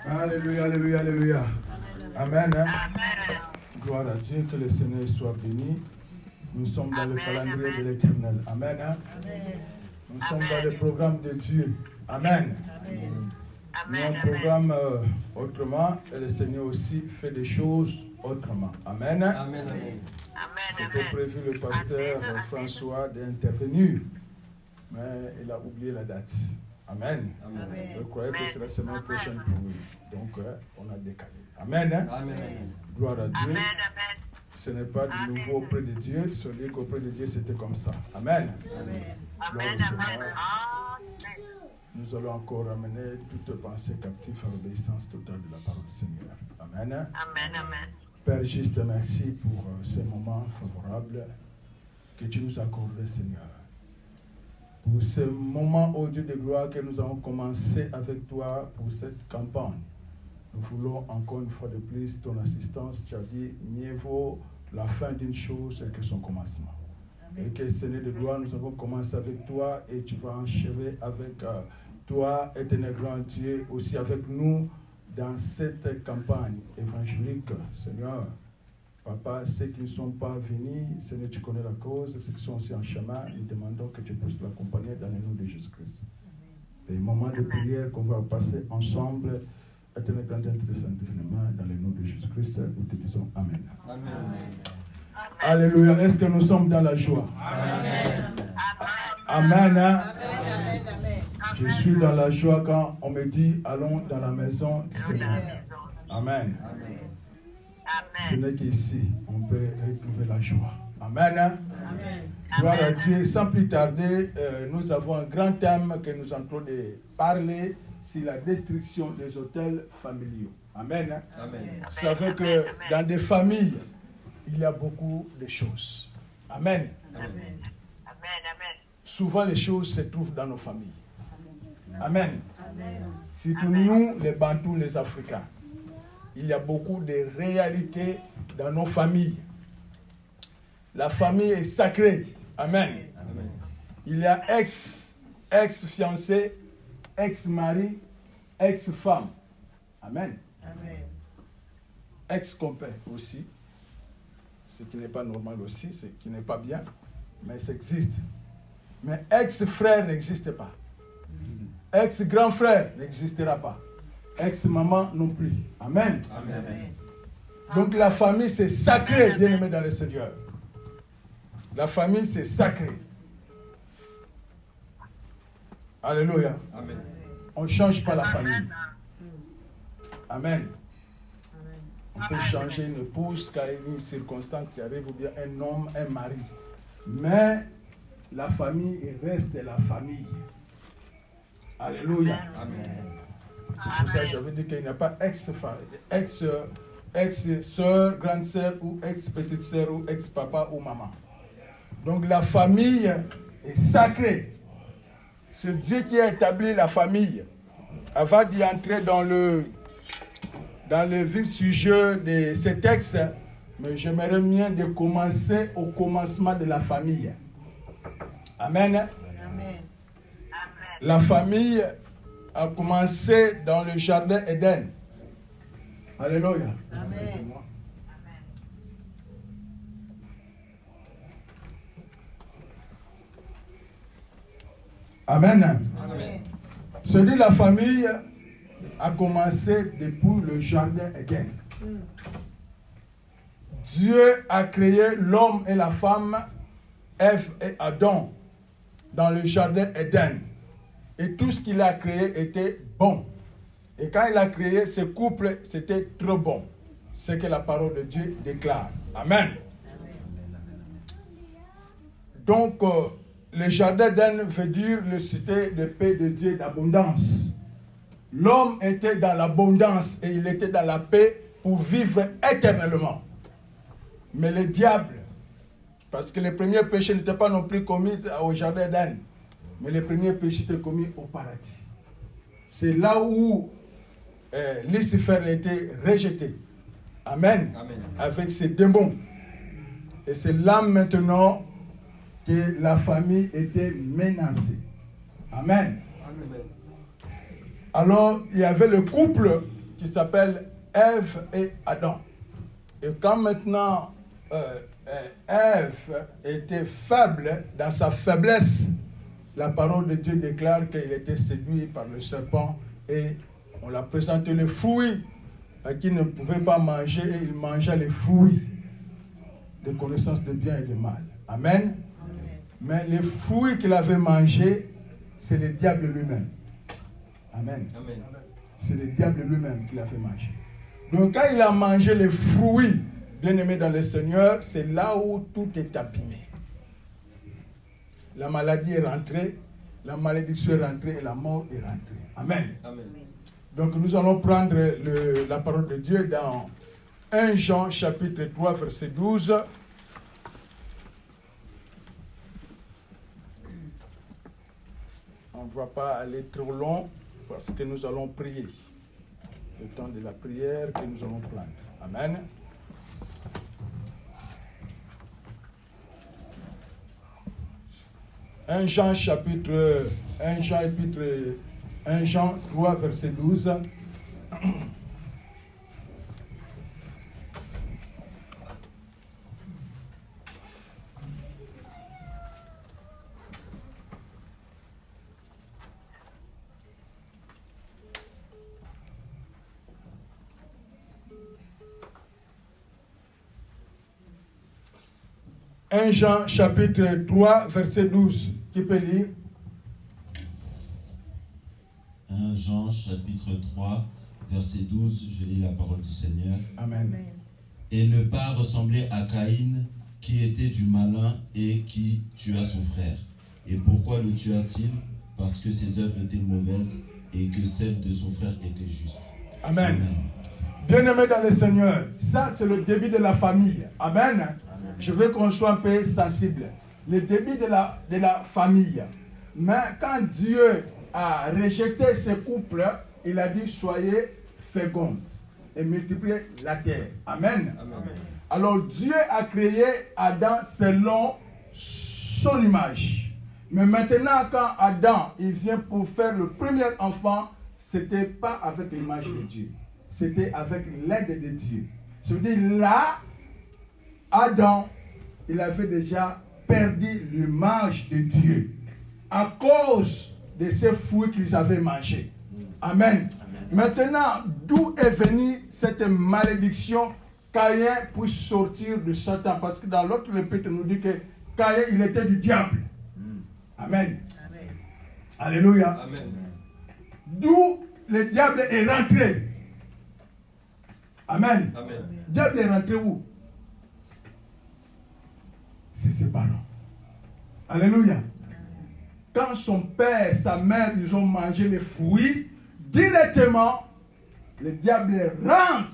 Alléluia, alléluia, alléluia. Amen. Gloire à Dieu, que le Seigneur soit béni. Nous sommes dans le calendrier de l'Éternel. Amen. Nous sommes dans le programme de Dieu. Amen. Nous on programme autrement et le Seigneur aussi fait des choses autrement. Amen. Amen. C'était prévu le pasteur François d'intervenir, mais il a oublié la date. Amen. Je croyais que c'est la semaine prochaine pour lui. Donc, on a décalé. Amen. Amen. Gloire à Dieu. Ce n'est pas du nouveau auprès de Dieu. Celui qu'auprès de Dieu, c'était comme ça. Amen. Gloire au Seigneur. Nous allons encore ramener toute pensée captive à l'obéissance totale de la parole du Seigneur. Amen. Père, juste merci pour ce moment favorable que tu nous as accordé, Seigneur. Pour ce moment, ô Dieu de gloire, que nous avons commencé avec toi pour cette campagne. Nous voulons encore une fois de plus ton assistance. Tu as dit, mieux vaut la fin d'une chose que son commencement. Amen. Et que Seigneur de gloire, nous avons commencé avec toi et tu vas enchaîner avec toi, éternel grand Dieu, aussi avec nous dans cette campagne évangélique. Seigneur, Papa, ceux qui ne sont pas venus, Seigneur, tu connais la cause, ceux qui sont aussi en chemin, nous demandons que tu puisses l'accompagner dans le nom de Jésus-Christ. Les moments de prière qu'on va passer ensemble, éternel grand Dieu, de Saint-Divinement, dans le nom de Jésus-Christ, nous te disons Amen. Amen. Alléluia. Est-ce que nous sommes dans la joie? Amen. Amen. Je suis dans la joie quand on me dit allons dans la maison du Seigneur. Amen. Ce n'est qu'ici on peut retrouver la joie. Amen. Gloire à Dieu. Sans plus tarder, nous avons un grand thème que nous sommes en train de parler, c'est la destruction des hôtels familiaux. Amen. Vous savez que dans des familles, il y a beaucoup de choses. Amen. Souvent, les choses se trouvent dans nos familles. Amen. Surtout nous, les Bantous, les Africains. Il y a beaucoup de réalités dans nos familles. La famille est sacrée. Amen. Il y a ex-fiancé, ex-mari, ex-femme. Amen. Ex-compère aussi. Ce qui n'est pas normal aussi, ce qui n'est pas bien, mais ça existe. Mais ex-frère n'existe pas. Ex-grand frère n'existera pas. Ex-maman non plus. Amen. Donc la famille c'est sacré, bien aimé dans le Seigneur. La famille c'est sacré. Alléluia. Amen. On ne change pas la famille. Amen. On peut changer une épouse quand il y a une circonstance qui arrive, ou bien un homme, un mari. Mais la famille reste la famille. Alléluia. Amen. C'est pour ça que j'avais dit qu'il n'y a pas ex-soeur, grande sœur, ou ex-petite sœur, ou ex-papa ou maman. Donc la famille est sacrée. C'est Dieu qui a établi la famille. Avant d'y entrer dans le vif sujet de ce texte, mais j'aimerais bien de commencer au commencement de la famille. Amen. La famille a commencé dans le jardin Éden. Alléluia. Amen. Se dit la famille a commencé depuis le jardin Éden. Dieu a créé l'homme et la femme, Ève et Adam, dans le jardin Éden. Et tout ce qu'il a créé était bon. Et quand il a créé ce couple, c'était trop bon. C'est ce que la parole de Dieu déclare. Amen. Donc, le jardin d'Éden veut dire le cité de paix de Dieu d'abondance. L'homme était dans l'abondance et il était dans la paix pour vivre éternellement. Mais le diable, parce que les premiers péchés n'étaient pas non plus commis au jardin d'Éden, mais les premiers péchés étaient commis au paradis. C'est là où Lucifer a été rejeté. Amen. Avec ses démons. Et c'est là maintenant que la famille était menacée. Amen. Alors, il y avait le couple qui s'appelle Ève et Adam. Et quand maintenant Ève était faible, dans sa faiblesse, la parole de Dieu déclare qu'il était séduit par le serpent et on l'a présenté les fruits qu'il ne pouvait pas manger et il mangeait les fruits de connaissance de bien et de mal. Amen. Mais les fruits qu'il avait mangés, c'est le diable lui-même. Amen. Amen. C'est le diable lui-même qui l'a fait manger. Donc quand il a mangé les fruits, bien-aimés dans le Seigneur, c'est là où tout est abîmé. La maladie est rentrée, la malédiction est rentrée et la mort est rentrée. Amen. Amen. Donc nous allons prendre la parole de Dieu dans 1 Jean chapitre 3 verset 12. On ne va pas aller trop long parce que nous allons prier. Le temps de la prière que nous allons prendre. Amen. Un Jean 3 verset 12. 1 Jean chapitre 3 verset 12. Qui peut lire? 1 Jean chapitre 3 verset 12. Je lis la parole du Seigneur. Amen. Et ne pas ressembler à Caïn qui était du malin et qui tua son frère. Et pourquoi le tua-t-il? Parce que ses œuvres étaient mauvaises et que celles de son frère étaient justes. Amen. Amen. Bien-aimés dans le Seigneur, ça c'est le début de la famille. Amen. Amen. Je veux qu'on soit un peu sensible. Le début de la famille. Mais quand Dieu a rejeté ce couple, il a dit soyez fécondes et multipliez la terre. Amen. Amen. Alors Dieu a créé Adam selon son image. Mais maintenant quand Adam il vient pour faire le premier enfant, c'était pas avec l'image de Dieu. C'était avec l'aide de Dieu. Ça veut dire là, Adam, il avait déjà perdu l'image de Dieu à cause de ces fruits qu'ils avaient mangés. Amen. Amen. Maintenant, d'où est venue cette malédiction? Caïn puisse sortir de Satan, parce que dans l'autre répète, nous dit que Caïn, il était du diable. Amen. Amen. Alléluia. Amen. D'où le diable est rentré. Amen. Amen. Le diable est rentré où? C'est ses parents. Alléluia. Quand son père, sa mère, ils ont mangé les fruits, directement, le diable rentre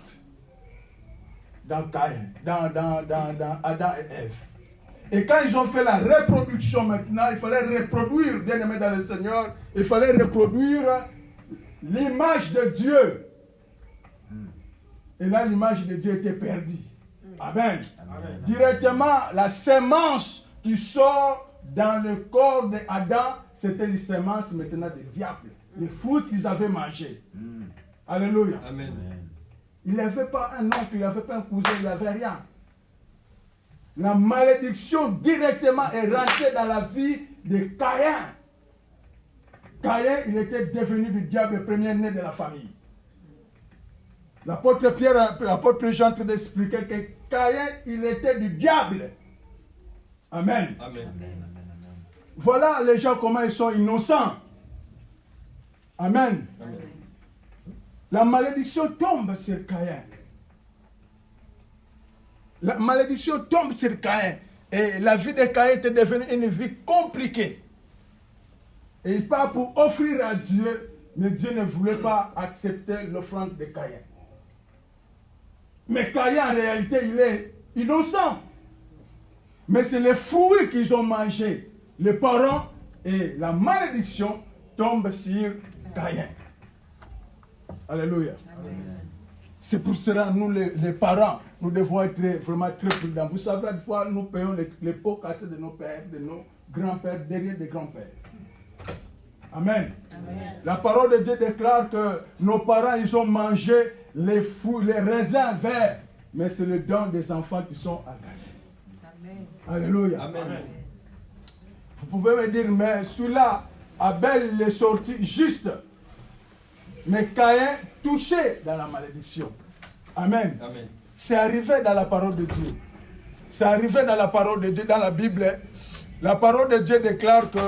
dans Caïn, dans Adam et Ève. Et quand ils ont fait la reproduction maintenant, il fallait reproduire, bien aimé dans le Seigneur, il fallait reproduire l'image de Dieu. Et là, l'image de Dieu était perdue. Amen. Amen. Directement, la sémence qui sort dans le corps d'Adam, c'était les semences maintenant du diable. Les fruits qu'ils avaient mangés. Alléluia. Amen. Il n'avait pas un oncle, il n'avait pas un cousin, il n'avait rien. La malédiction directement est rentrée dans la vie de Caïn. Caïn, il était devenu du diable, le premier-né de la famille. L'apôtre Pierre, l'apôtre Jean a expliqué que Caïn, il était du diable. Amen. Amen. Voilà les gens comment ils sont innocents. Amen. Amen. La malédiction tombe sur Caïn. La malédiction tombe sur Caïn. Et la vie de Caïn était devenue une vie compliquée. Et il part pour offrir à Dieu, mais Dieu ne voulait pas accepter l'offrande de Caïn. Mais Caïn, en réalité, il est innocent. Mais c'est les fruits qu'ils ont mangés. Les parents et la malédiction tombent sur Caïn. Alléluia. Amen. C'est pour cela, nous, les parents, nous devons être vraiment très prudents. Vous savez, des fois, nous payons les pots cassés de nos pères, de nos grands-pères, derrière des grands-pères. Amen. Amen. La parole de Dieu déclare que nos parents, ils ont mangé les fruits, les raisins verts, mais c'est le don des enfants qui sont agacés. Amen. Alléluia. Amen. Vous pouvez me dire, mais celui-là, Abel, il est sorti juste, mais Caïn touché dans la malédiction. Amen. Amen. C'est arrivé dans la parole de Dieu. C'est arrivé dans la parole de Dieu, dans la Bible. La parole de Dieu déclare que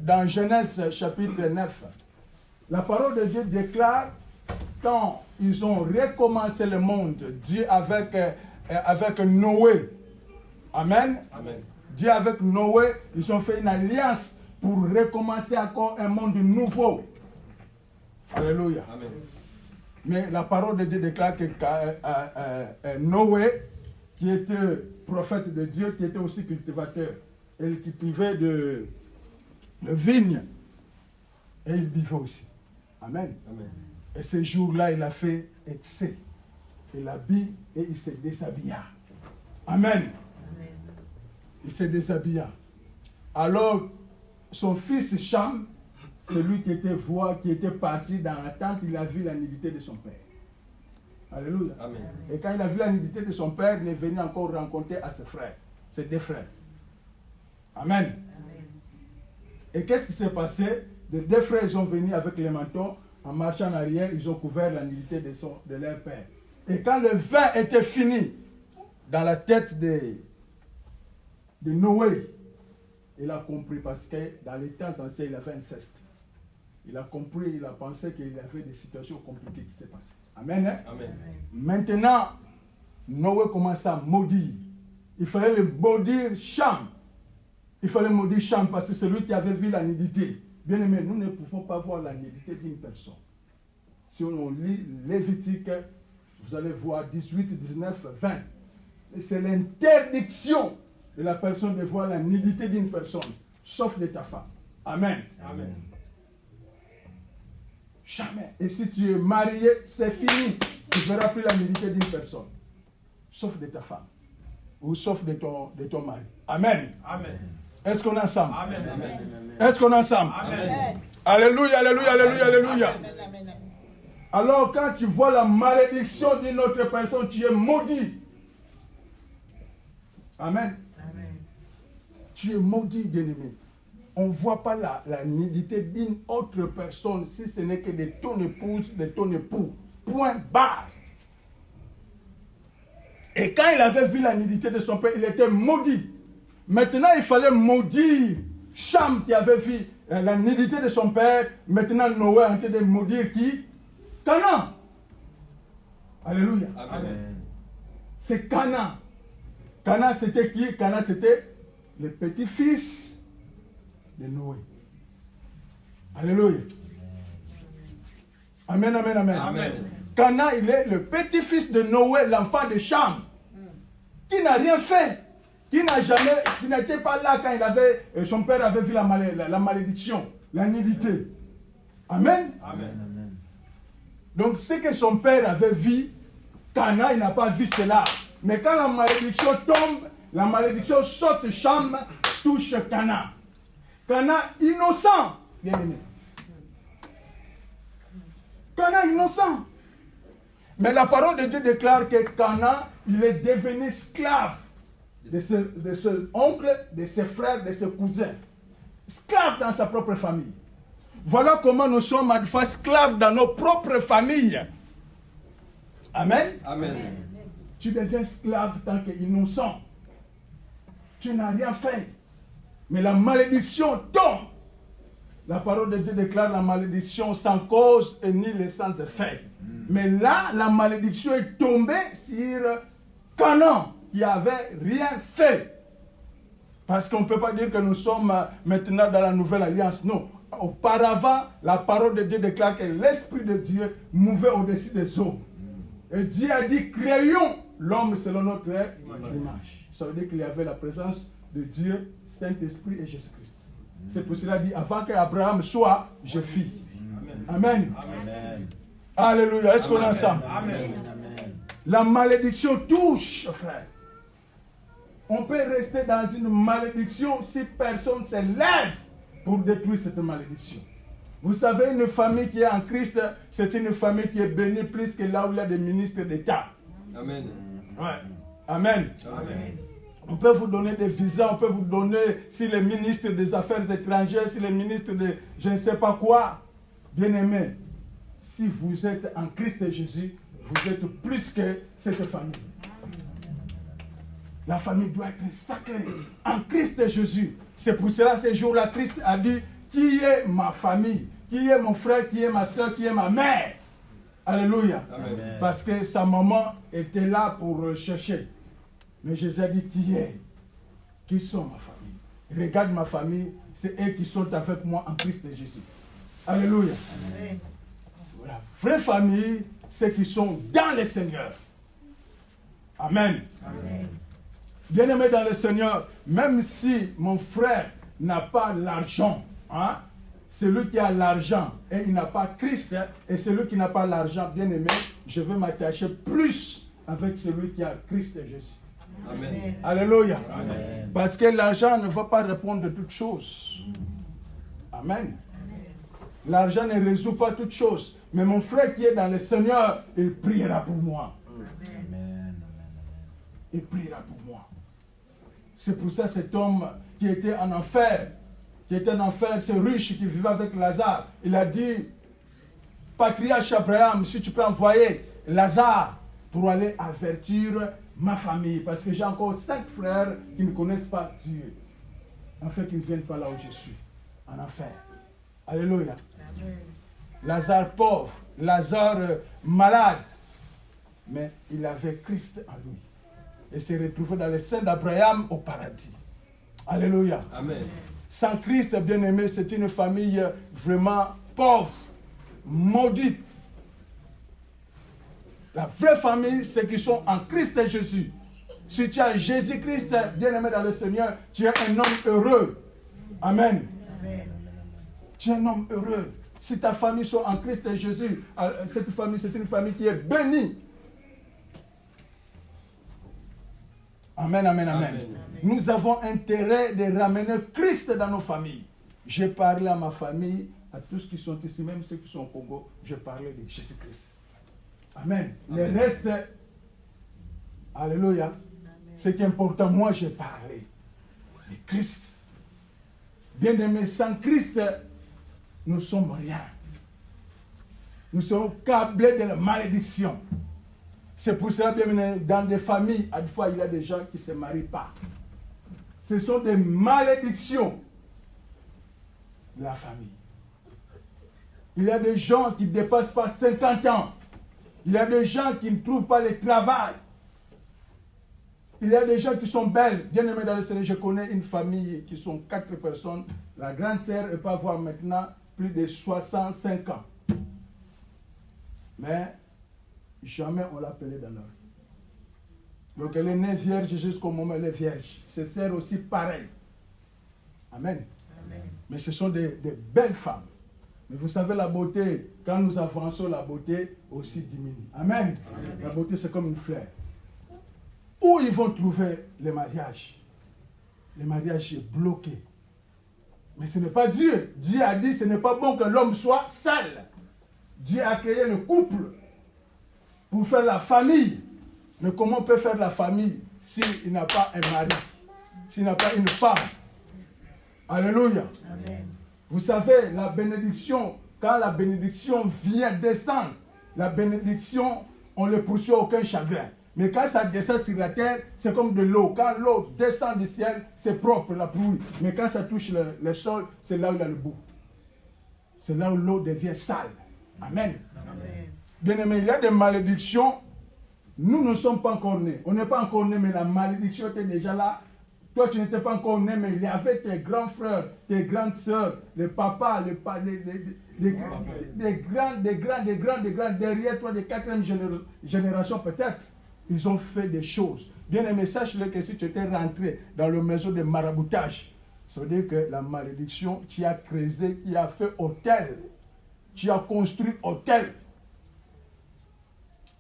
dans Genèse chapitre 9, la parole de Dieu déclare quand ils ont recommencé le monde, Dieu avec Noé. Amen. Amen. Dieu avec Noé, ils ont fait une alliance pour recommencer encore un monde nouveau. Alléluia. Amen. Mais la parole de Dieu déclare que Noé, qui était prophète de Dieu, qui était aussi cultivateur, et qui cultivait de vigne, et il buvait aussi. Amen. Amen. Et ce jour-là, il a fait excès. Il a bu et il se déshabilla. Amen. Amen. Il se déshabilla. Alors, son fils Cham, celui qui était parti dans la tente, il a vu la nudité de son père. Alléluia. Amen. Et quand il a vu la nudité de son père, il est venu encore rencontrer à ses frères, ses deux frères. Amen. Amen. Et qu'est-ce qui s'est passé? Les deux frères sont venus avec les manteaux, en marchant en arrière, ils ont couvert la nudité de leur père. Et quand le vin était fini dans la tête de Noé, il a compris parce que dans les temps anciens, il a fait inceste. Il a compris, il a pensé qu'il y avait des situations compliquées qui s'est passées. Amen. Hein? Amen. Maintenant, Noé commence à maudire. Il fallait le maudire Cham. Il fallait maudire Cham parce que c'est lui qui avait vu la nudité. Bien aimé, nous ne pouvons pas voir la nudité d'une personne. Si on lit Lévitique, vous allez voir 18, 19, 20. Et c'est l'interdiction de la personne de voir la nudité d'une personne, sauf de ta femme. Amen. Amen. Jamais. Et si tu es marié, c'est fini. Tu ne verras plus la nudité d'une personne, sauf de ta femme, ou sauf de ton mari. Amen. Amen. Est-ce qu'on est ensemble? Amen. Amen. Est-ce qu'on est ensemble? Amen. Alléluia, alléluia, alléluia, alléluia. Amen. Alors quand tu vois la malédiction d'une autre personne, tu es maudit. Amen. Amen. Tu es maudit, bien-aimé. On ne voit pas la nudité d'une autre personne si ce n'est que de ton épouse, de ton époux. Point barre. Et quand il avait vu la nudité de son père, il était maudit. Maintenant, il fallait maudire Cham qui avait vu la nudité de son père. Maintenant, Noé a été de maudire qui? Canaan. Alléluia. Amen. C'est Canaan. Canaan, c'était qui? Canaan, c'était le petit-fils de Noé. Alléluia. Amen, amen, amen. Amen. Canaan, il est le petit-fils de Noé, l'enfant de Cham, qui n'a rien fait, qui n'était pas là quand son père avait vu la malédiction, la nudité. Amen. Amen. Donc, ce que son père avait vu, Canaan, il n'a pas vu cela. Mais quand la malédiction tombe, la malédiction saute Cham, touche Canaan. Canaan innocent, bien aimé. Canaan innocent. Mais la parole de Dieu déclare que Canaan, il est devenu esclave de ses oncles, de ses frères, de ses cousins. Esclave dans sa propre famille. Voilà comment nous sommes à fois esclaves dans nos propres familles. Amen. Amen. Tu deviens esclave tant qu'innocent. Tu n'as rien fait. Mais la malédiction tombe. La parole de Dieu déclare la malédiction sans cause et ni les sans effet. Mais là, la malédiction est tombée sur Canaan, qui n'avait rien fait. Parce qu'on ne peut pas dire que nous sommes maintenant dans la nouvelle alliance. Non. Auparavant, la parole de Dieu déclare que l'Esprit de Dieu mouvait au-dessus des eaux. Et Dieu a dit, créons l'homme selon notre image. Ça veut dire qu'il y avait la présence de Dieu, Saint-Esprit et Jésus-Christ. C'est pour cela qu'il dit, avant qu'Abraham soit, je fis. Amen. Amen. Alléluia. Est-ce qu'on est ensemble? Amen. La malédiction touche, frère. On peut rester dans une malédiction si personne ne se lève pour détruire cette malédiction. Vous savez, une famille qui est en Christ, c'est une famille qui est bénie plus que là où il y a des ministres d'État. Amen. Ouais. Amen. Amen. On peut vous donner des visas, on peut vous donner, si les ministres des Affaires étrangères, si les ministres de je ne sais pas quoi. Bien-aimés, si vous êtes en Christ Jésus, vous êtes plus que cette famille. La famille doit être sacrée en Christ Jésus. C'est pour cela, ce jour-là, Christ a dit, qui est ma famille? Qui est mon frère? Qui est ma soeur? Qui est ma mère? Alléluia. Amen. Parce que sa maman était là pour chercher. Mais Jésus a dit, qui sont ma famille? Regarde ma famille, c'est eux qui sont avec moi en Christ Jésus. Alléluia. Amen. La vraie famille, c'est qui sont dans le Seigneur. Amen. Amen. Bien-aimé dans le Seigneur, même si mon frère n'a pas l'argent, hein, celui qui a l'argent et il n'a pas Christ, et celui qui n'a pas l'argent, bien-aimé, je veux m'attacher plus avec celui qui a Christ et Jésus. Amen. Alléluia. Amen. Parce que l'argent ne va pas répondre de toutes choses. Amen. L'argent ne résout pas toutes choses. Mais mon frère qui est dans le Seigneur, il priera pour moi. Amen. Il priera pour moi. C'est pour ça cet homme qui était en enfer, ce riche qui vivait avec Lazare, il a dit, patriarche Abraham, si tu peux envoyer Lazare pour aller avertir ma famille, parce que j'ai encore 5 frères qui ne connaissent pas Dieu. En fait, ils ne viennent pas là où je suis, en enfer. Alléluia. Amen. Lazare pauvre, Lazare malade, mais il avait Christ en lui. Et s'est retrouvé dans le sein d'Abraham au paradis. Alléluia. Amen. Sans Christ, bien-aimé, c'est une famille vraiment pauvre, maudite. La vraie famille, c'est qui sont en Christ et Jésus. Si tu as Jésus-Christ, bien-aimé dans le Seigneur, tu es un homme heureux. Amen. Amen. Tu es un homme heureux. Si ta famille sont en Christ et Jésus, cette famille, c'est une famille qui est bénie. Amen, amen, amen, amen. Nous avons intérêt de ramener Christ dans nos familles. J'ai parlé à ma famille, à tous qui sont ici, même ceux qui sont au Congo, je parlais de Jésus-Christ. Amen. Amen. Le reste, alléluia, ce qui est important, moi j'ai parlé de Christ. Bien-aimés, sans Christ, nous sommes rien. Nous sommes câblés de la malédiction. C'est pour cela, bien, dans des familles, à des fois, il y a des gens qui ne se marient pas. Ce sont des malédictions de la famille. Il y a des gens qui ne dépassent pas 50 ans. Il y a des gens qui ne trouvent pas le travail. Il y a des gens qui sont belles. Bien aimés dans le Seigneur, je connais une famille qui sont 4 personnes. La grande sœur peut avoir maintenant plus de 65 ans. Mais jamais on l'appelait dans leur vie. Donc elle est née vierge jusqu'au moment où elle est vierge. Ses sœurs aussi pareil. Amen. Amen. Mais ce sont des belles femmes. Mais vous savez, la beauté, quand nous avançons, la beauté aussi diminue. Amen. Amen. La beauté, c'est comme une fleur. Où ils vont trouver le mariage? Le mariage est bloqué. Mais ce n'est pas Dieu. Dieu a dit, ce n'est pas bon que l'homme soit seul. Dieu a créé le couple pour faire la famille. Mais comment on peut faire la famille s'il n'a pas un mari, s'il n'a pas une femme? Alléluia. Amen. Vous savez, la bénédiction, quand la bénédiction vient descendre, la bénédiction, on ne le poursuit aucun chagrin. Mais quand ça descend sur la terre, c'est comme de l'eau. Quand l'eau descend du ciel, c'est propre, la pluie. Mais quand ça touche le sol, c'est là où il y a le bout. C'est là où l'eau devient sale. Amen. Amen. Bien-aimé, il y a des malédictions. Nous ne sommes pas encore nés. On n'est pas encore nés, mais la malédiction était déjà là. Toi, tu n'étais pas encore né, mais il y avait tes grands frères, tes grandes sœurs, les papas, des grands, derrière toi, des 4e génération peut-être. Ils ont fait des choses. Bien-aimé, sache-le que si tu étais rentré dans le maison de maraboutage, ça veut dire que la malédiction, tu as creusé, tu as fait hôtel. Tu as construit hôtel.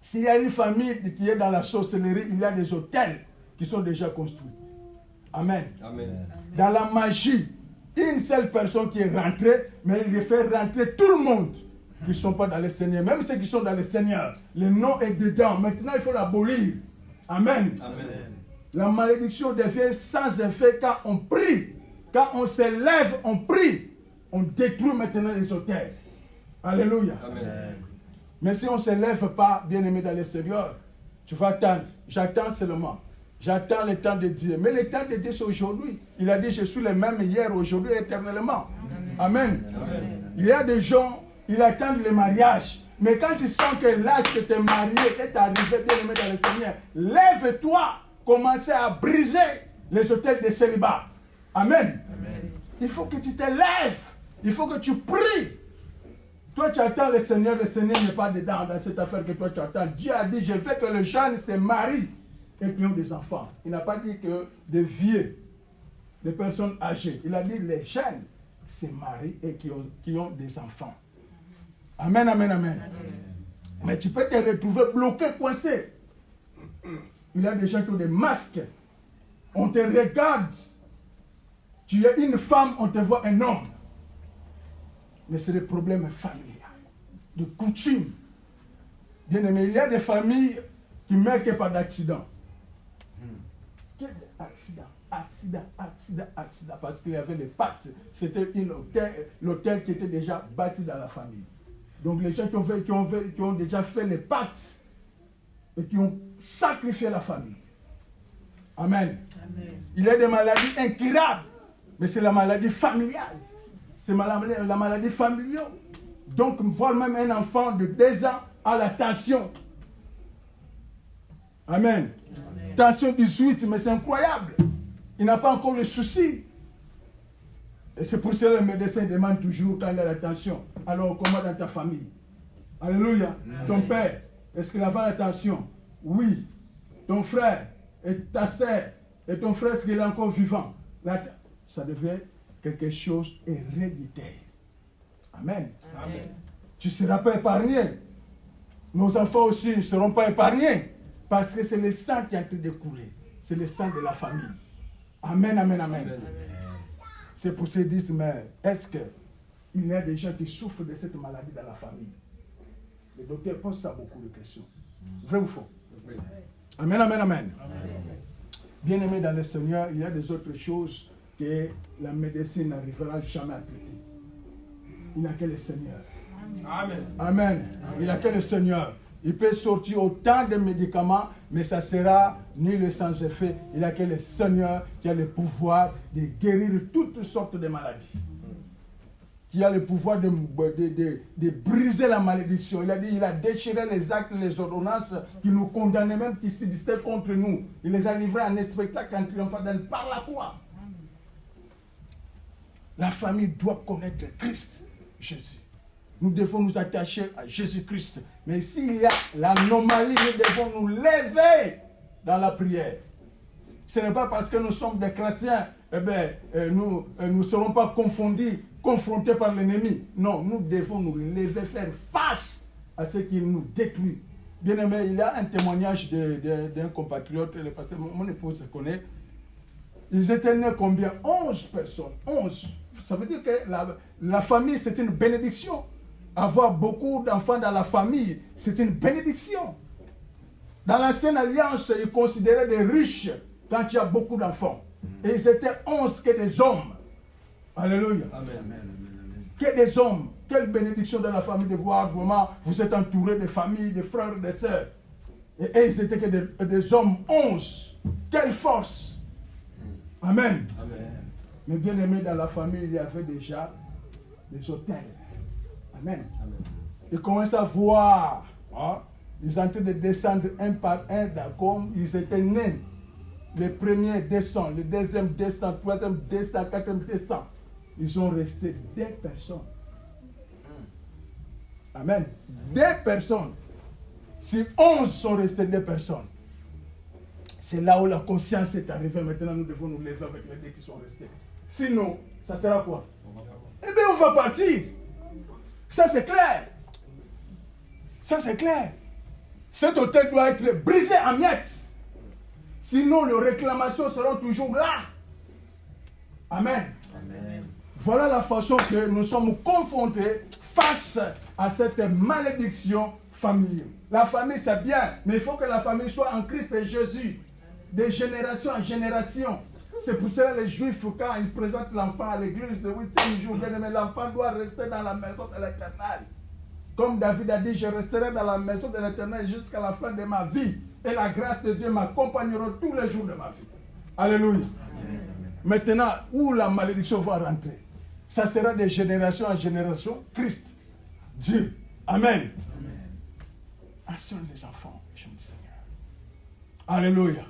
S'il y a une famille qui est dans la sorcellerie, il y a des hôtels qui sont déjà construits. Amen. Amen. Dans la magie, une seule personne qui est rentrée, mais il fait rentrer tout le monde qui ne sont pas dans le Seigneur. Même ceux qui sont dans le Seigneur, le nom est dedans. Maintenant, il faut l'abolir. Amen. Amen. La malédiction devient sans effet quand on prie. Quand on se lève, on prie. On détruit maintenant les autels. Alléluia. Amen. Mais si on ne se lève pas, bien-aimé dans le Seigneur, tu vas attendre. J'attends seulement. J'attends le temps de Dieu. Mais le temps de Dieu, c'est aujourd'hui. Il a dit, je suis le même hier, aujourd'hui, éternellement. Amen. Amen. Il y a des gens, ils attendent le mariage. Mais quand tu sens que l'âge que tu es marié, que tu es arrivé, bien-aimé dans le Seigneur, lève-toi, commencez à briser les autels de célibat. Amen. Amen. Il faut que tu te lèves. Il faut que tu pries. Toi, tu attends le Seigneur n'est pas dedans dans cette affaire que toi tu attends. Dieu a dit, je veux que les jeunes se marient et qui ont des enfants. Il n'a pas dit que des vieux, des personnes âgées. Il a dit les jeunes se marient et qui ont des enfants. Amen, amen, amen. Mais tu peux te retrouver bloqué, coincé. Il y a des gens qui ont des masques. On te regarde. Tu es une femme, on te voit un homme. Mais c'est des problèmes familiaux, de coutume. Bien aimé, il y a des familles qui meurent que par d'accident. Accident. Parce qu'il y avait les pactes. C'était l'hôtel qui était déjà bâti dans la famille. Donc les gens qui ont déjà fait les pactes et qui ont sacrifié la famille. Amen. Amen. Il y a des maladies incurables, mais c'est la maladie familiale. C'est la maladie familiale. Donc, voir même un enfant de 2 ans à la tension. Amen. Amen. Tension 18, mais c'est incroyable. Il n'a pas encore le souci. Et c'est pour cela que le médecin demande toujours quand il a la tension. Alors, comment dans ta famille? Alléluia. Amen. Ton père, est-ce qu'il a la tension? Oui. Ton frère, et ta sœur, et ton frère, est-ce qu'il est encore vivant? Ça devient quelque chose héréditaire. Amen. Amen. Tu ne seras pas épargné. Nos enfants aussi ne seront pas épargnés. Parce que c'est le sang qui est en train de couler. C'est le sang de la famille. Amen, amen, amen. Amen. C'est pour se dire, mais est-ce qu'il y a des gens qui souffrent de cette maladie dans la famille? Le docteur pose ça beaucoup de questions. Vrai ou faux? Oui. Amen, amen, amen. Bien-aimé dans le Seigneur, il y a des autres choses que la médecine n'arrivera jamais à traiter. Il n'y a que le Seigneur. Amen. Amen. Il n'y a que le Seigneur. Il peut sortir autant de médicaments, mais ça sera nul sans effet. Il n'y a que le Seigneur qui a le pouvoir de guérir toutes sortes de maladies. Qui a le pouvoir de briser la malédiction. Il a dit, il a déchiré les actes, les ordonnances qui nous condamnaient, même qui subsistaient contre nous. Il les a livrés en un spectacle en triomphant par la croix. La famille doit connaître Christ, Jésus. Nous devons nous attacher à Jésus-Christ. Mais s'il y a l'anomalie, nous devons nous lever dans la prière. Ce n'est pas parce que nous sommes des chrétiens, nous ne serons pas confrontés par l'ennemi. Non, nous devons nous lever, faire face à ce qui nous détruit. Bien aimé, il y a un témoignage d'un compatriote, le pasteur, mon épouse se connaît. Ils étaient nés combien? 11 personnes. 11. Ça veut dire que la famille, c'est une bénédiction. Avoir beaucoup d'enfants dans la famille, c'est une bénédiction. Dans l'ancienne alliance, ils considéraient des riches quand il y a beaucoup d'enfants. Et ils étaient 11 que des hommes. Alléluia. Amen. Que des hommes. Quelle bénédiction dans la famille de voir vraiment, vous êtes entourés de familles, de frères, de sœurs. Et ils étaient que des hommes 11. Quelle force. Amen. Amen. Mais bien aimé, dans la famille, il y avait déjà des autels. Amen. Amen. Ils commencent à voir. Hein? Ils sont en train de descendre un par un, comme ils étaient nés. Le premier descend, le deuxième descend, le troisième descend, le quatrième descend. Ils ont resté 2 personnes. Amen. 2 personnes. Si 11 sont restés 2 personnes, c'est là où la conscience est arrivée. Maintenant, nous devons nous lever avec les 2 qui sont restés. Sinon, ça sera quoi? Eh bien, on va partir. Ça, c'est clair. Ça, c'est clair. Cet hôtel doit être brisé en miettes. Sinon, les réclamations seront toujours là. Amen. Amen. Voilà la façon que nous sommes confrontés face à cette malédiction familiale. La famille, c'est bien, mais il faut que la famille soit en Christ et Jésus, de génération en génération. C'est pour cela que les Juifs, quand ils présentent l'enfant à l'église le 8e jour, bien aimé, l'enfant doit rester dans la maison de l'Éternel. Comme David a dit, je resterai dans la maison de l'Éternel jusqu'à la fin de ma vie. Et la grâce de Dieu m'accompagnera tous les jours de ma vie. Alléluia. Amen. Maintenant, où la malédiction va rentrer? Ça sera de génération en génération. Christ, Dieu. Amen. Un seul des enfants, je me dis Seigneur. Alléluia.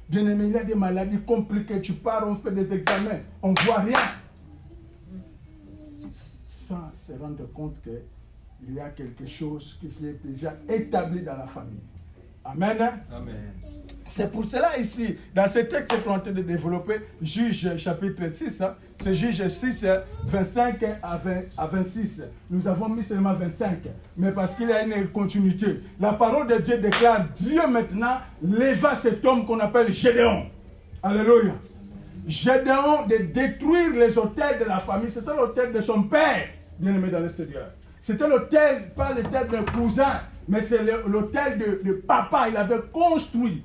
Bien-aimé, il y a des maladies compliquées. Tu pars, on fait des examens, on ne voit rien. Sans se rendre compte qu'il y a quelque chose qui est déjà établi dans la famille. Amen. Amen. C'est pour cela ici, dans ce texte qu'on est en train de développer, Juge chapitre 6, c'est Juge 6, 25 à 26. Nous avons mis seulement 25, mais parce qu'il y a une continuité. La parole de Dieu déclare, Dieu maintenant leva cet homme qu'on appelle Gédéon. Alléluia. Gédéon de détruire les autels de la famille. C'était l'autel de son père, bien aimé dans le Seigneur. C'était l'autel, pas l'autel d'un cousin, mais c'est l'autel de papa. Il avait construit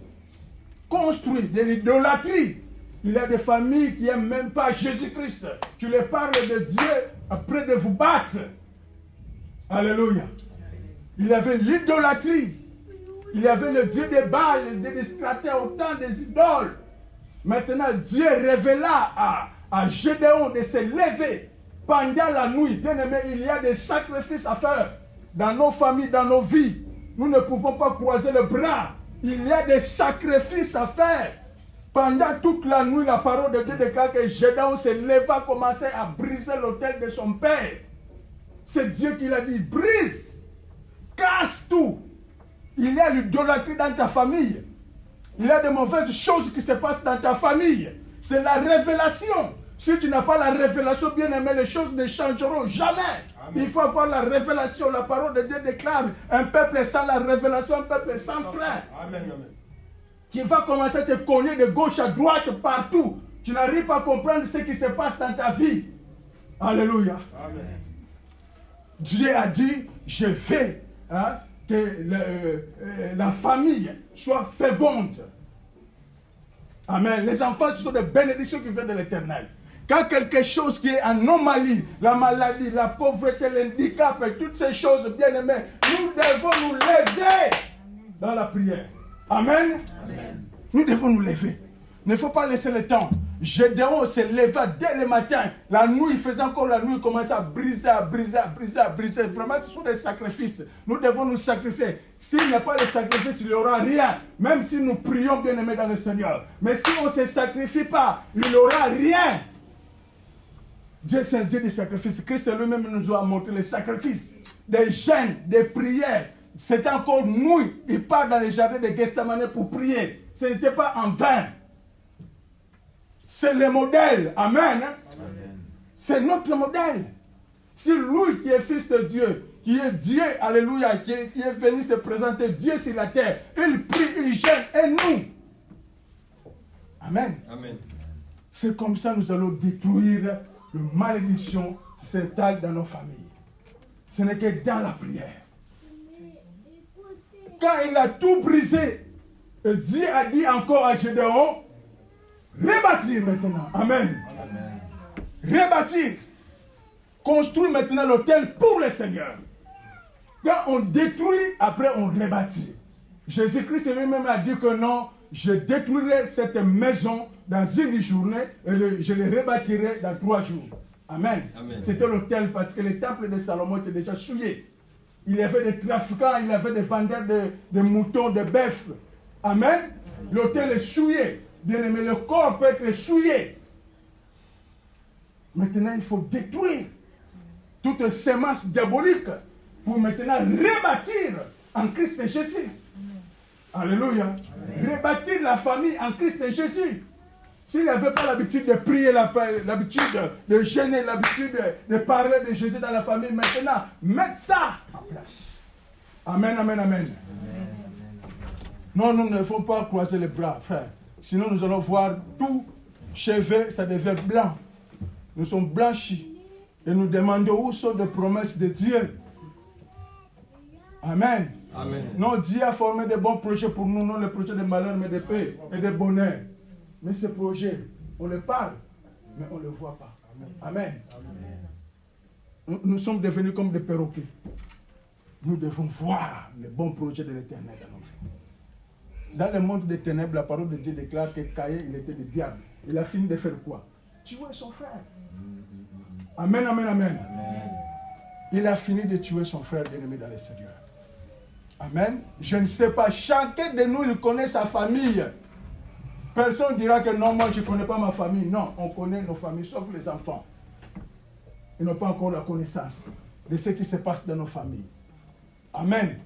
de l'idolâtrie. Il y a des familles qui n'aiment même pas Jésus-Christ. Tu les parles de Dieu après de vous battre. Alléluia. Il y avait l'idolâtrie. Il y avait le Dieu des Baals, le Dieu des stratèges, autant des idoles. Maintenant, Dieu révéla à Gédéon de se lever pendant la nuit. Bien aimé, il y a des sacrifices à faire dans nos familles, dans nos vies. Nous ne pouvons pas croiser les bras. Il y a des sacrifices à faire. Pendant toute la nuit, la parole de Dieu déclare que Gédéon se leva, commencer à briser l'autel de son père. C'est Dieu qui l'a dit, brise, casse tout. Il y a l'idolâtrie dans ta famille. Il y a de mauvaises choses qui se passent dans ta famille. C'est la révélation. Si tu n'as pas la révélation, bien aimé, les choses ne changeront jamais. Amen. Il faut avoir la révélation. La parole de Dieu déclare, un peuple sans la révélation, un peuple sans frein. Amen. Tu vas commencer à te cogner de gauche à droite partout. Tu n'arrives pas à comprendre ce qui se passe dans ta vie. Alléluia. Amen. Dieu a dit, je vais que la famille soit féconde. Amen. Les enfants, ce sont des bénédictions qui viennent de l'Éternel. Quand quelque chose qui est anomalie, la maladie, la pauvreté, l'handicap et toutes ces choses, bien aimées, nous devons nous lever dans la prière. Amen. Amen. Nous devons nous lever. Il ne faut pas laisser le temps. Gédéon se leva dès le matin. La nuit, il faisait encore la nuit, il commençait à briser. Vraiment, ce sont des sacrifices. Nous devons nous sacrifier. S'il n'y a pas de sacrifice, il n'y aura rien. Même si nous prions, bien aimés dans le Seigneur. Mais si on ne se sacrifie pas, il n'y aura rien. Dieu, c'est un Dieu des sacrifices. Christ lui-même nous a montré les sacrifices, des jeûnes, des prières. C'était encore nuit. Il part dans les jardins de Gethsemane pour prier. Ce n'était pas en vain. C'est le modèle. Amen. Amen. C'est notre modèle. C'est lui qui est fils de Dieu, qui est Dieu, alléluia, qui est venu se présenter Dieu sur la terre. Il prie, il jeûne, et nous. Amen. Amen. C'est comme ça que nous allons détruire la malédiction qui s'installe dans nos familles. Ce n'est que dans la prière. Quand il a tout brisé, Dieu a dit encore à Gédéon, rebâtir maintenant. Amen. Amen. Rebâtir. Construire maintenant l'autel pour le Seigneur. Quand on détruit, après on rebâtit. Jésus-Christ lui-même a dit que non, je détruirai cette maison dans une journée et je le rebâtirai dans 3 jours. Amen. Amen. C'était l'autel parce que le temple de Salomon était déjà souillé. Il y avait des trafiquants, il y avait des vendeurs de moutons, de bœufs. Amen. L'autel est souillé. Bien aimé, le corps peut être souillé. Maintenant, il faut détruire toute sémence diabolique pour maintenant rebâtir en Christ et Jésus. Alléluia. Rebâtir la famille en Christ et Jésus. S'il n'avait pas l'habitude de prier, l'habitude de jeûner, l'habitude de parler de Jésus dans la famille, maintenant, mettre ça en place. Amen, amen, amen. Non, nous ne devons pas croiser les bras, frère. Sinon, nous allons voir tout cheveux, ça devient blanc. nous sommes blanchis. Et nous demandons où sont les promesses de Dieu. Amen. Amen. Non, Dieu a formé de bons projets pour nous, non les projets de malheur, mais de paix et de bonheur. Mais ces projets, on les parle, mais on ne les voit pas. Amen. Nous sommes devenus comme des perroquets. Nous devons voir les bons projets de l'Éternel dans nos vies. Dans le monde des ténèbres, la parole de Dieu déclare que Caïn, il était le diable. Il a fini de faire quoi? Tuer son frère. Amen, amen, amen. Il a fini de tuer son frère bien-aimé dans le Seigneur. Amen. Je ne sais pas, chacun de nous, il connaît sa famille. Personne ne dira que non, moi je ne connais pas ma famille. Non, on connaît nos familles, sauf les enfants. Ils n'ont pas encore la connaissance de ce qui se passe dans nos familles. Amen.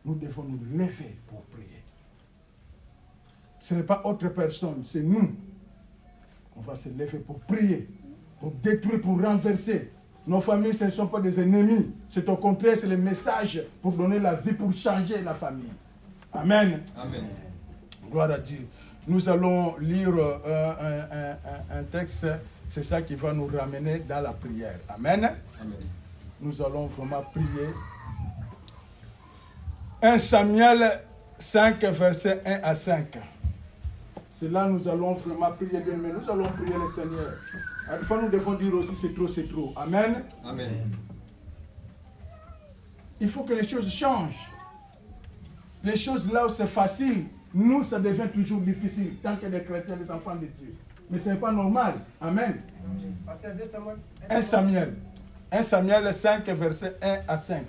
Nous devons nous lever pour prier. Ce n'est pas autre personne, c'est nous. On va se lever pour prier, pour détruire, pour renverser. Nos familles, ce ne sont pas des ennemis. C'est au contraire, c'est le message pour donner la vie, pour changer la famille. Amen. Amen. Gloire à Dieu. Nous allons lire un texte, c'est ça qui va nous ramener dans la prière. Amen. Amen. Nous allons vraiment prier. 1 Samuel 5, versets 1 à 5. C'est là nous allons vraiment prier, mais nous allons prier le Seigneur. À la fois, nous devons dire aussi c'est trop, c'est trop. Amen. Amen. Il faut que les choses changent. Les choses là où c'est facile, nous, ça devient toujours difficile, tant que les chrétiens, les enfants de Dieu. Mais ce n'est pas normal. Amen. 1 Samuel. 1 Samuel 5, versets 1 à 5.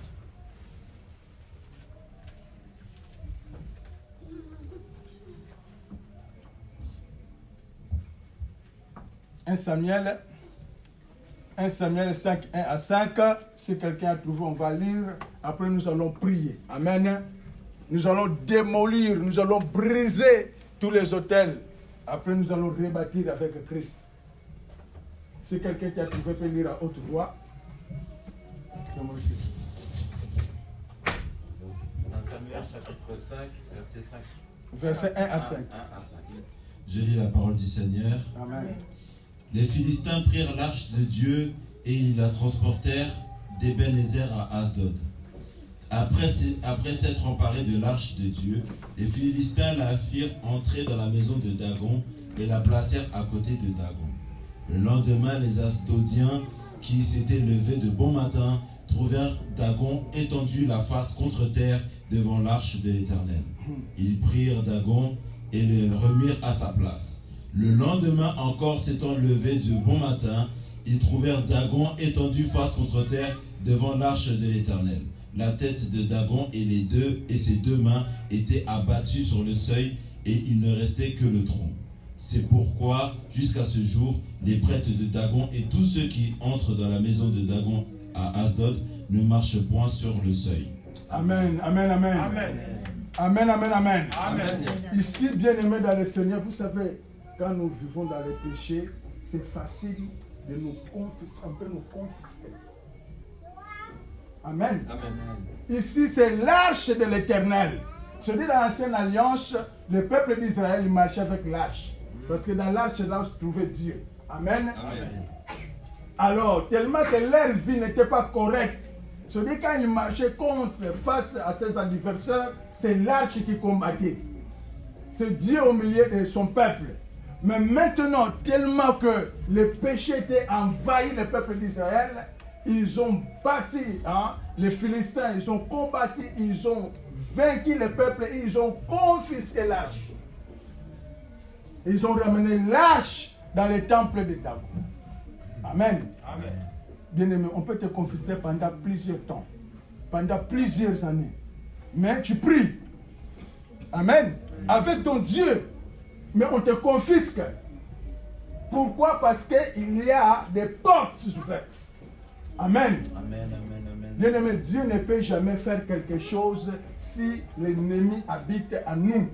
« 1 Samuel 5, 1 à 5. Si quelqu'un a trouvé, on va lire. Après, nous allons prier. Amen. Nous allons démolir, nous allons briser tous les autels. Après, nous allons rebâtir avec Christ. Si quelqu'un qui a trouvé peut lire à haute voix. C'est moi aussi. 1 Samuel chapitre 5, verset 5. Verset 1 à 5. 1 à 5. Je lis la parole du Seigneur. Amen. Les Philistins prirent l'arche de Dieu et ils la transportèrent d'Ebenezer à Asdod. Après s'être emparés de l'arche de Dieu, les Philistins la firent entrer dans la maison de Dagon et la placèrent à côté de Dagon. Le lendemain, les Asdodiens qui s'étaient levés de bon matin trouvèrent Dagon étendu la face contre terre devant l'arche de l'Éternel. Ils prirent Dagon et le remirent à sa place. Le lendemain encore, s'étant levés de bon matin, ils trouvèrent Dagon étendu face contre terre devant l'arche de l'Éternel. La tête de Dagon et ses deux mains étaient abattues sur le seuil et il ne restait que le tronc. C'est pourquoi, jusqu'à ce jour, les prêtres de Dagon et tous ceux qui entrent dans la maison de Dagon à Asdod ne marchent point sur le seuil. Amen, amen, amen. Amen. Amen, amen, amen. Amen. Ici, bien-aimés dans le Seigneur, vous savez, quand nous vivons dans le péché, c'est facile de nous confisquer, on peut nous confisquer. Amen. Amen. Ici, c'est l'arche de l'Éternel. Je dis dans l'ancienne alliance, le peuple d'Israël marchait avec l'arche. Parce que dans l'arche, là où se trouvait Dieu. Amen. Amen. Alors, tellement que leur vie n'était pas correcte. Je dis quand ils marchaient face à ses adversaires, c'est l'arche qui combattait. C'est Dieu au milieu de son peuple. Mais maintenant, tellement que le péché était envahi le peuple d'Israël, ils ont bâti, les Philistins, ils ont combattu, ils ont vaincu le peuple et ils ont confisqué l'arche. Ils ont ramené l'arche dans le temple de Dagon. Amen. Amen. Bien-aimé, on peut te confisquer pendant plusieurs temps, pendant plusieurs années. Mais tu pries. Amen. Avec ton Dieu. Mais on te confisque. Pourquoi? Parce qu'il y a des portes ouvertes. Amen. Amen, amen, amen. Bien-aimé, Dieu ne peut jamais faire quelque chose si l'ennemi habite en nous.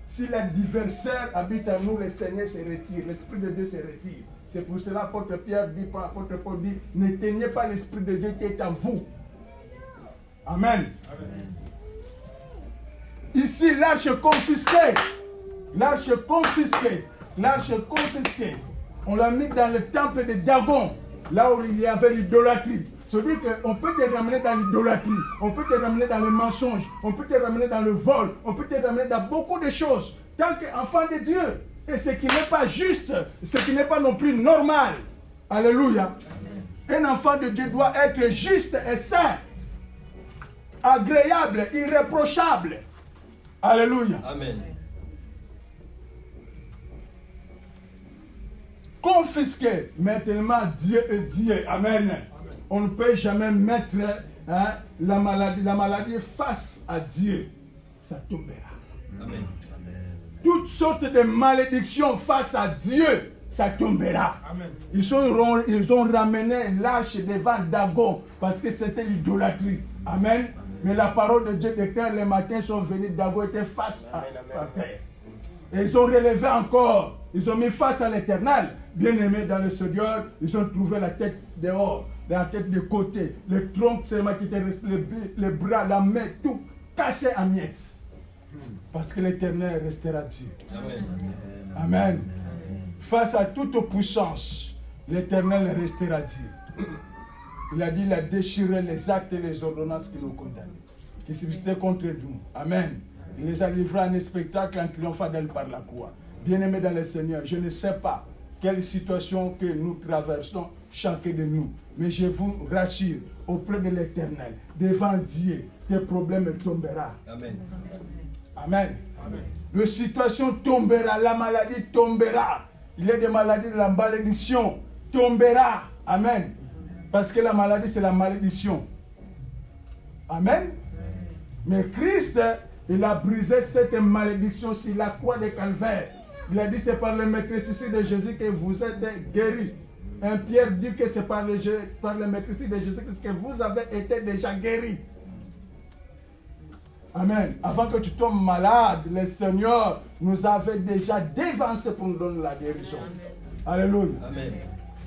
Si l'adversaire habite en nous, le Seigneur se retire, l'Esprit de Dieu se retire. C'est pour cela qu'apôtre Pierre dit, apôtre Paul dit, n'éteignez pas l'Esprit de Dieu qui est en vous. Amen. Amen. Ici, l'arche confisquée. L'arche confisquée. L'arche confisquée. On l'a mis dans le temple de Dagon, là où il y avait l'idolâtrie. C'est-à-dire qu'on peut te ramener dans l'idolâtrie, on peut te ramener dans le mensonge, on peut te ramener dans le vol, on peut te ramener dans beaucoup de choses. Tant qu'enfant de Dieu, et ce qui n'est pas juste, ce qui n'est pas non plus normal. Alléluia. Un enfant de Dieu doit être juste et saint, agréable, irréprochable. Alléluia. Amen. Confisqué. Maintenant, Dieu est Dieu. Amen. On ne peut jamais mettre la maladie face à Dieu. Ça tombera. Amen. Toutes sortes de malédictions face à Dieu, ça tombera. Amen. Ils ont ramené l'arche devant Dagon parce que c'était l'idolâtrie. Amen. Mais la parole de Dieu déclare les matins sont venus, Dagon était face à terre. Et ils ont relevé encore. Ils ont mis face à l'Éternel. Bien-aimés dans le Seigneur, ils ont trouvé la tête dehors, la tête de côté, le tronc seulement qui était resté, les bras, la main, tout caché en miettes. Parce que l'Éternel restera Dieu. Amen. Amen. Face à toute puissance, l'Éternel restera Dieu. Il a dit, il a déchiré les actes et les ordonnances qui nous condamnaient, qui subsistaient contre nous. Amen. Il les a livrés en un spectacle en triomphant par la croix. Bien-aimés dans le Seigneur, je ne sais pas quelle situation que nous traversons chacun de nous. Mais je vous rassure, auprès de l'Éternel, devant Dieu, tes problèmes tomberont. Amen. Amen. Amen. La situation tombera, la maladie tombera. Il y a des maladies de la malédiction, tombera. Amen. Parce que la maladie, c'est la malédiction. Amen. Mais Christ, il a brisé cette malédiction sur la croix de Calvaire. Il a dit, c'est par le maîtrise de Jésus que vous êtes guéris. Un Pierre dit que c'est par le maîtrise de Jésus que vous avez été déjà guéris. Amen. Avant que tu tombes malade, le Seigneur nous avait déjà dévancé pour nous donner la guérison. Alléluia. Amen.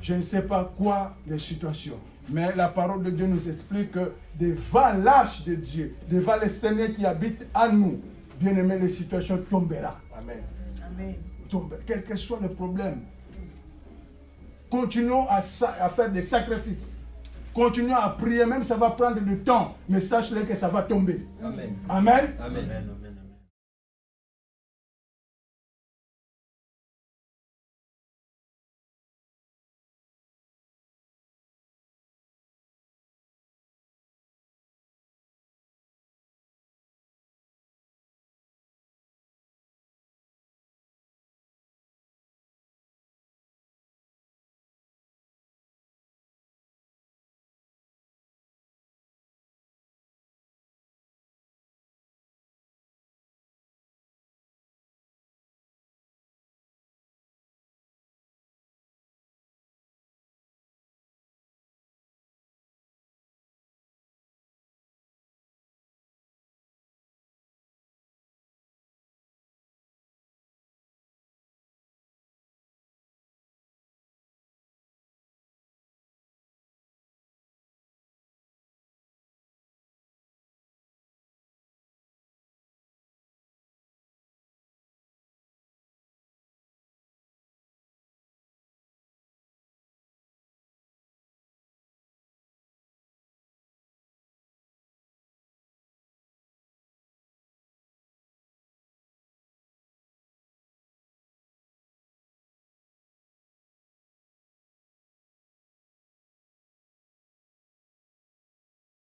Je ne sais pas quoi les situations, mais la parole de Dieu nous explique que devant l'arche de Dieu, devant le Seigneur qui habite en nous, bien aimé, les situations tomberont. Amen. Amen. Quel que soit le problème, continuons à faire des sacrifices. Continuons à prier, même ça va prendre du temps, mais sache-le que ça va tomber. Amen. Amen. Amen. Amen.